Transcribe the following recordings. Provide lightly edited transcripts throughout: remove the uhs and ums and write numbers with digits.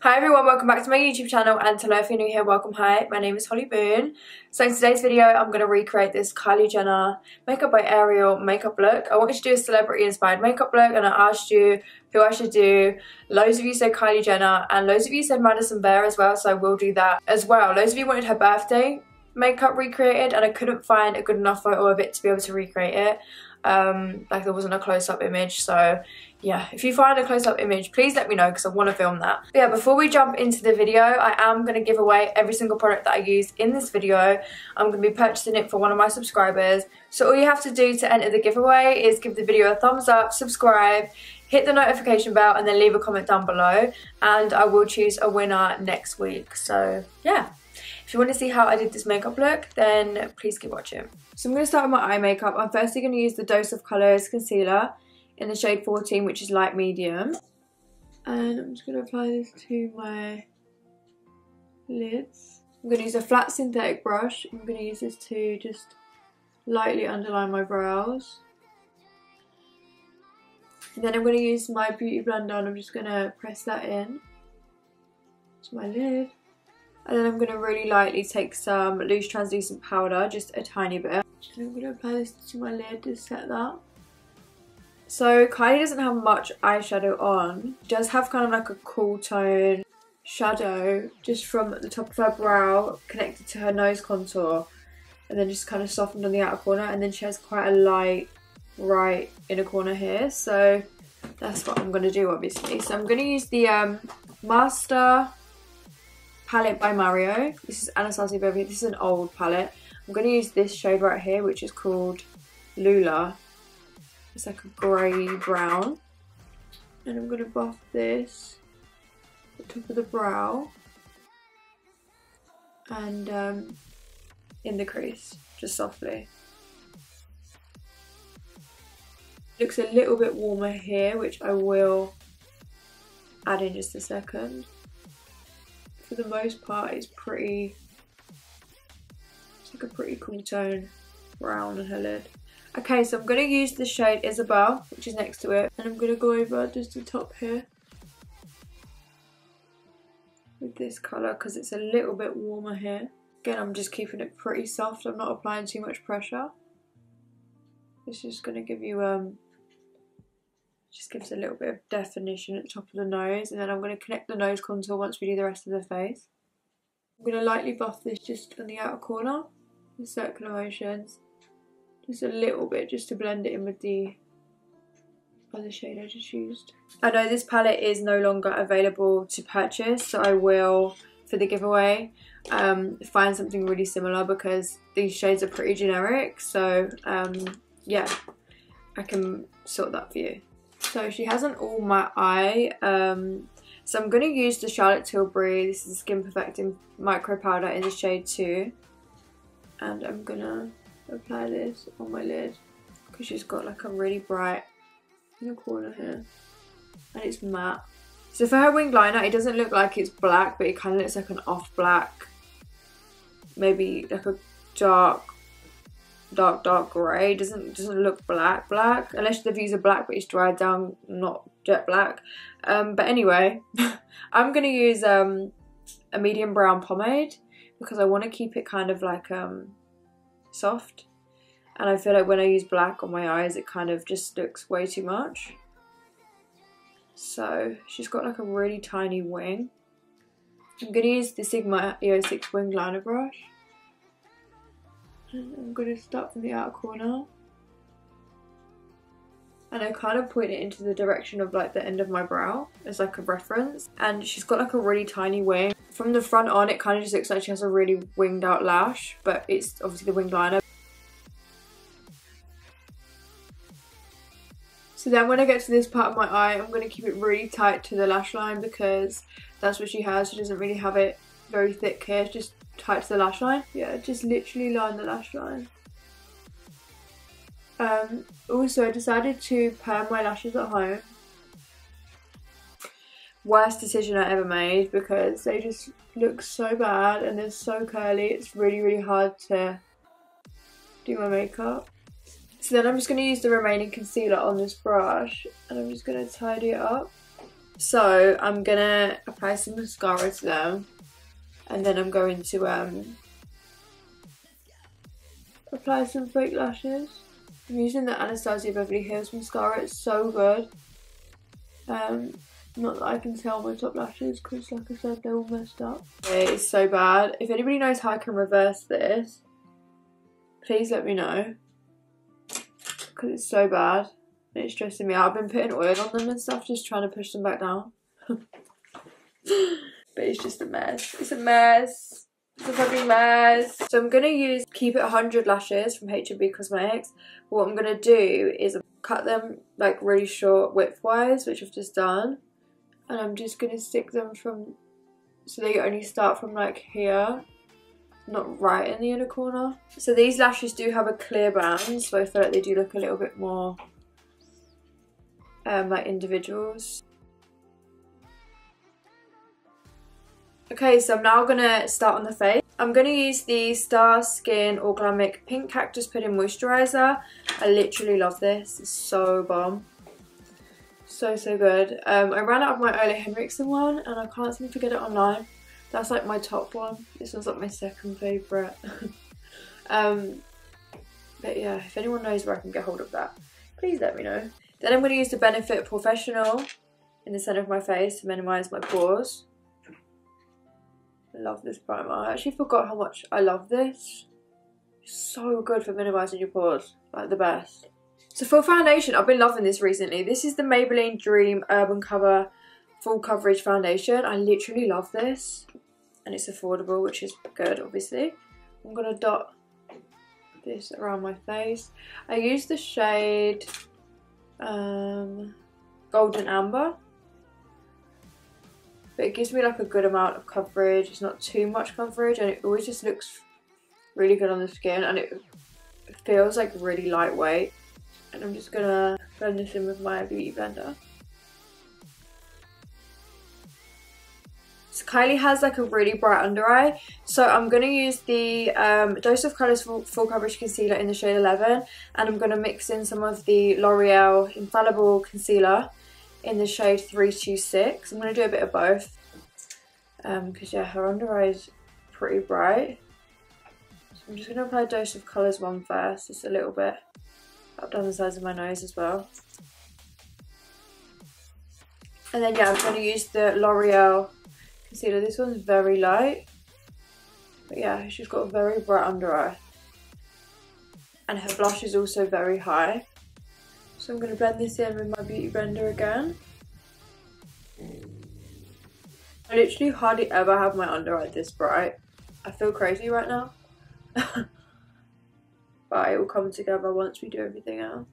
Hi everyone, welcome back to my YouTube channel, and hello if you're new here, welcome. Hi, my name is Holly Boon. So in today's video I'm going to recreate this Kylie Jenner Makeup by Ariel makeup look. I wanted to do a celebrity inspired makeup look and I asked you who I should do. Loads of you said Kylie Jenner and loads of you said Madison Bear as well, so I will do that as well. Loads of you wanted her birthday makeup recreated and I couldn't find a good enough photo of it to be able to recreate it. Like there wasn't a close-up image, so yeah, if you find a close-up image please let me know because I want to film that. But yeah, before we jump into the video, I am going to give away every single product that I use in this video. I'm going to be purchasing it for one of my subscribers, so all you have to do to enter the giveaway is give the video a thumbs up, subscribe, hit the notification bell and then leave a comment down below and I will choose a winner next week. So yeah, if you want to see how I did this makeup look, then please keep watching. So I'm going to start with my eye makeup. I'm firstly going to use the Dose of Colours concealer in the shade 14, which is light medium. And I'm just going to apply this to my lids. I'm going to use a flat synthetic brush. I'm going to use this to just lightly underline my brows. And then I'm going to use my beauty blender and I'm just going to press that in to my lid. And then I'm going to really lightly take some loose translucent powder, just a tiny bit. And I'm going to apply this to my lid to set that. So Kylie doesn't have much eyeshadow on. She does have kind of like a cool tone shadow just from the top of her brow connected to her nose contour. And then just kind of softened on the outer corner. And then she has quite a light right inner corner here. So that's what I'm going to do obviously. So I'm going to use the Master palette by Mario. This is Anastasia Beverly. This is an old palette. I'm going to use this shade right here, which is called Lula. It's like a grey brown. And I'm going to buff this at the top of the brow and in the crease, just softly. Looks a little bit warmer here, which I will add in just a second. For the most part it's pretty, it's like a pretty cool tone brown on her lid. Okay, so I'm going to use the shade Isabel, which is next to it, and I'm going to go over just the top here with this colour because it's a little bit warmer here. Again, I'm just keeping it pretty soft, I'm not applying too much pressure. It's just going to give you just gives a little bit of definition at the top of the nose, and then I'm going to connect the nose contour once we do the rest of the face. I'm going to lightly buff this just on the outer corner with circular motions, just a little bit just to blend it in with the other shade I just used. I know this palette is no longer available to purchase, so I will, for the giveaway, find something really similar because these shades are pretty generic, so yeah, I can sort that for you. So she has an all matte eye, so I'm going to use the Charlotte Tilbury, this is Skin Perfecting Micro Powder in the shade 2. And I'm going to apply this on my lid because she's got like a really bright in the corner here. And it's matte. So for her winged liner, it doesn't look like it's black, but it kind of looks like an off black, maybe like a dark grey. Doesn't look black unless the views are black but it's dried down, not jet black. But anyway, I'm gonna use a medium brown pomade because I want to keep it kind of like soft, and I feel like when I use black on my eyes it kind of just looks way too much. So she's got like a really tiny wing. I'm gonna use the Sigma EO6 winged liner brush. And I'm going to start from the outer corner and I kind of point it into the direction of like the end of my brow as like a reference. And she's got like a really tiny wing. From the front on it kind of just looks like she has a really winged out lash, but it's obviously the winged liner. So then when I get to this part of my eye, I'm going to keep it really tight to the lash line because that's what she has. She doesn't really have it very thick here, it's just tight to the lash line. Yeah, just literally line the lash line. Also I decided to perm my lashes at home. Worst decision I ever made because they just look so bad and they're so curly. It's really hard to do my makeup. So then I'm just going to use the remaining concealer on this brush and I'm just going to tidy it up. So I'm gonna apply some mascara to them, and then I'm going to apply some fake lashes. I'm using the Anastasia Beverly Hills mascara. It's so good. Not that I can tell my top lashes because, like I said, they're all messed up. It's so bad. If anybody knows how I can reverse this, please let me know, because it's so bad and it's stressing me out. I've been putting oil on them and stuff, just trying to push them back down. But it's just a mess. It's a mess. It's a fucking mess. So I'm going to Keep It 100 lashes from Kylie Cosmetics. But what I'm going to do is cut them like really short width-wise, which I've just done. And I'm just going to stick them so they only start from like here, not right in the inner corner. So these lashes do have a clear band, so I feel like they do look a little bit more like individuals. Okay, so I'm now going to start on the face. I'm going to use the Star Skin Organic Pink Cactus Pudding Moisturiser. I literally love this. It's so bomb. So good. I ran out of my Ole Henriksen one and I can't seem to get it online. That's like my top one. This one's like my second favourite. But yeah, if anyone knows where I can get hold of that, please let me know. Then I'm going to use the Benefit Professional in the centre of my face to minimise my pores. I love this primer. I actually forgot how much I love this. It's so good for minimising your pores. Like the best. So for foundation, I've been loving this recently. This is the Maybelline Dream Urban Cover Full Coverage Foundation. I literally love this. And it's affordable, which is good, obviously. I'm going to dot this around my face. I use the shade Golden Amber. But it gives me like a good amount of coverage. It's not too much coverage, and it always just looks really good on the skin, and it feels like really lightweight. And I'm just gonna blend this in with my beauty blender. So Kylie has like a really bright under eye, so I'm gonna use the Dose of Colours Full Coverage Concealer in the shade 11, and I'm gonna mix in some of the L'Oreal Infallible Concealer in the shade 326. I'm going to do a bit of both because yeah, her under eye is pretty bright. So I'm just going to apply Dose of Colours one first, just a little bit up down the sides of my nose as well. And then yeah, I'm going to use the L'Oreal concealer. This one's very light, but yeah, she's got a very bright under eye, and her blush is also very high. So I'm going to blend this in with my beauty blender again. I literally hardly ever have my under eye this bright. I feel crazy right now. But it will come together once we do everything else.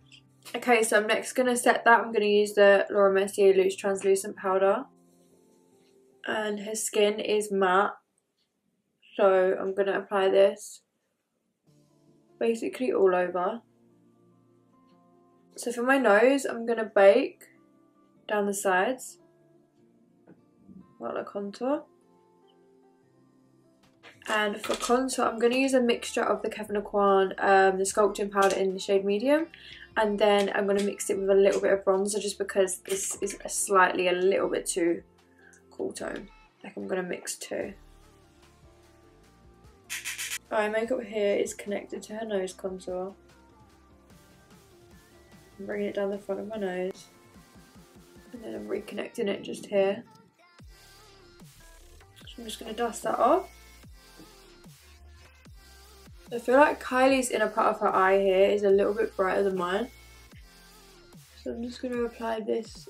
Okay, so I'm next going to set that. I'm going to use the Laura Mercier Loose Translucent Powder. And her skin is matte. So I'm going to apply this basically all over. So for my nose, I'm going to bake down the sides while I contour. And for contour, I'm going to use a mixture of the Kevyn Aucoin, the sculpting powder in the shade medium. And then I'm going to mix it with a little bit of bronzer, just because this is a little bit too cool tone. Like I'm going to mix two. Eye makeup here is connected to her nose contour. I'm bringing it down the front of my nose, and then I'm reconnecting it just here. So I'm just going to dust that off. I feel like Kylie's inner part of her eye here is a little bit brighter than mine. So I'm just going to apply this.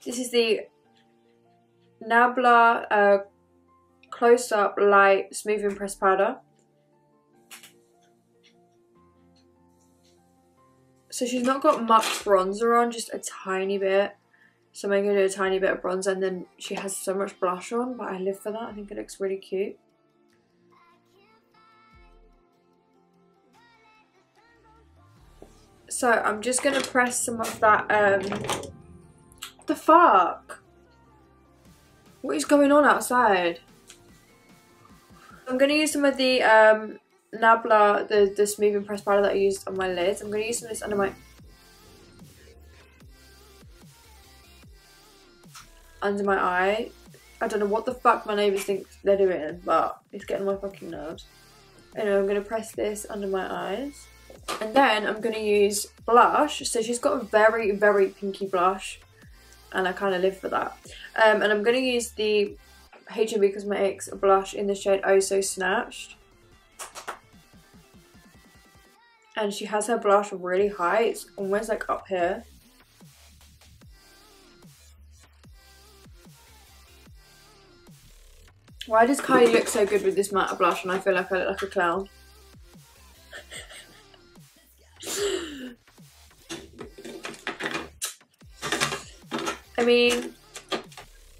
This is the Nabla Close Up Light Smoothing Pressed Powder. So she's not got much bronzer on, just a tiny bit. So I'm going to do a tiny bit of bronzer, and then she has so much blush on, but I live for that. I think it looks really cute. So I'm just going to press some of that, what the fuck? What is going on outside? I'm going to use some of the Nabla, the smoothing pressed powder that I used on my lids. I'm going to use some of this under my... under my eye. I don't know what the fuck my neighbours think they're doing, but it's getting on my fucking nerves. Anyway, I'm going to press this under my eyes. And then I'm going to use blush. So she's got a very, very pinky blush. And I kind of live for that. And I'm going to use the H&B Cosmetics blush in the shade Oh So Snatched. And she has her blush really high. It's almost like up here. Why does Kylie look so good with this matte blush and I feel like I look like a clown? I mean,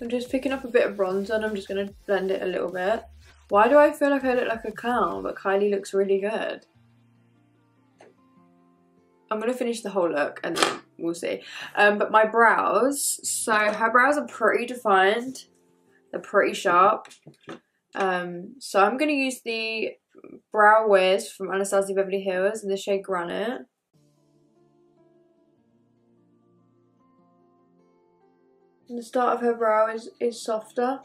I'm just picking up a bit of bronzer and I'm just going to blend it a little bit. Why do I feel like I look like a clown but Kylie looks really good? I'm going to finish the whole look and then we'll see. But my brows, so her brows are pretty defined. They're pretty sharp. So I'm going to use the Brow Wiz from Anastasia Beverly Hills in the shade Granite. And the start of her brow is softer.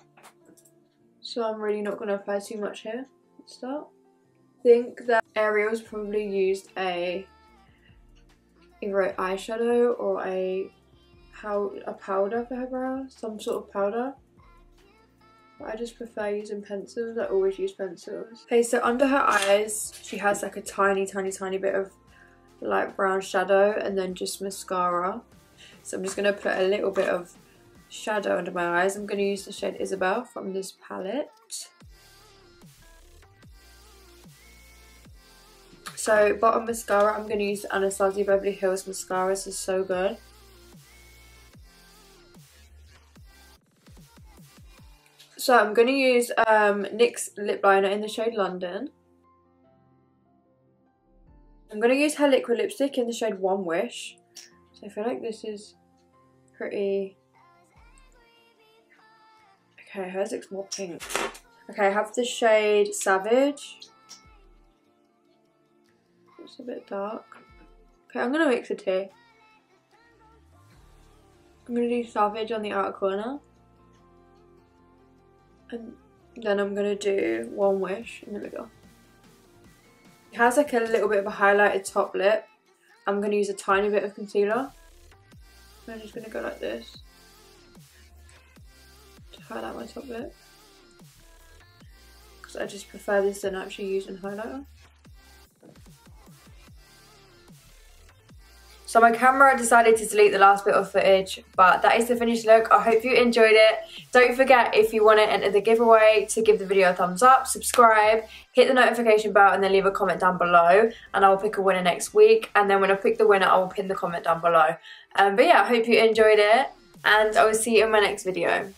So I'm really not going to apply too much here at the start. I think that Ariel's probably used either an eyeshadow or a powder for her brows. Some sort of powder. I just prefer using pencils. I always use pencils. Okay, so under her eyes, she has like a tiny bit of light brown shadow and then just mascara. So I'm just going to put a little bit of shadow under my eyes. I'm going to use the shade Isabel from this palette. So bottom mascara, I'm going to use the Anastasia Beverly Hills mascara. This is so good. So I'm going to use NYX lip liner in the shade London. I'm going to use her liquid lipstick in the shade One Wish. So I feel like this is pretty... Okay, hers looks more pink. Okay, I have the shade Savage. It's a bit dark. Okay, I'm going to mix the two. I'm going to do Savage on the outer corner. And then I'm going to do One Wish in the middle. It has like a little bit of a highlighted top lip. I'm going to use a tiny bit of concealer. I'm just going to go like this to highlight my top lip. Because I just prefer this than actually using highlighter. So my camera decided to delete the last bit of footage, but that is the finished look. I hope you enjoyed it. Don't forget, if you want to enter the giveaway, to give the video a thumbs up, subscribe, hit the notification bell, and then leave a comment down below. And I will pick a winner next week. And then when I pick the winner, I will pin the comment down below. But yeah, I hope you enjoyed it, and I will see you in my next video.